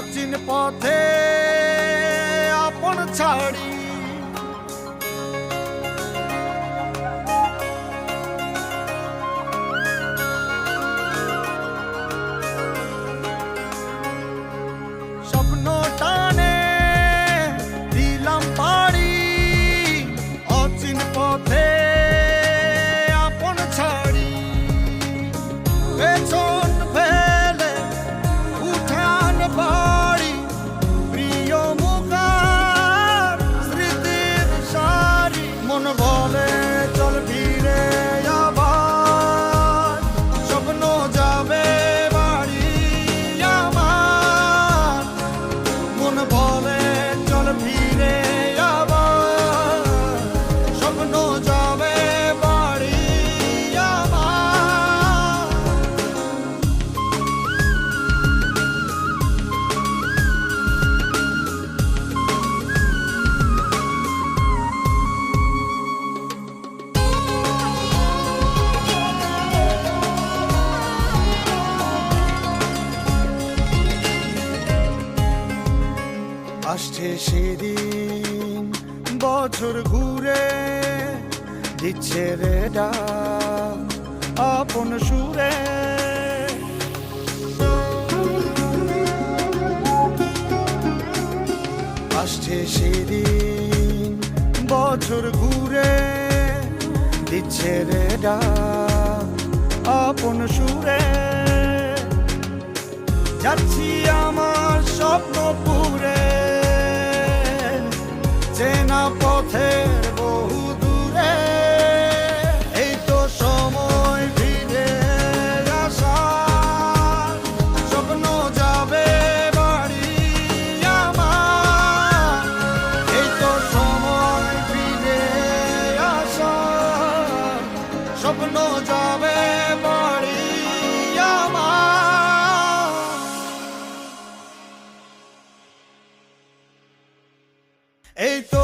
অচিন পথে আপন ছাড়ি স্বপ্ন টানে দিলাম পাড়ি অচিন পথে আপন ছাড়ি পেছন ফেলে উঠান বাড়ি প্রিয় মুখার স্মৃতির সারি মন বলে চল ফিরে আবার স্বপ্ন যাবে বাড়ি আমার মন বলে চল ফিরে আবার স্বপ্ন যাবে বাড়ি আমার আসছে সেদিন বছর ঘুরে দিচ্ছে রে ডাক আপন সুরে আসছে সেদিন বছর ঘুরে দিচ্ছে রে ডাক আপন সুরে যাচ্ছি আমার স্বপ্ন পুরে চেনা পথের বহু দূরে এই তো সময় ফিরে আসার স্বপ্ন যাবে বাড়ি আমার এই তো সময় ফিরে আসার স্বপ্ন যাবে বাড়ি আমার এই তো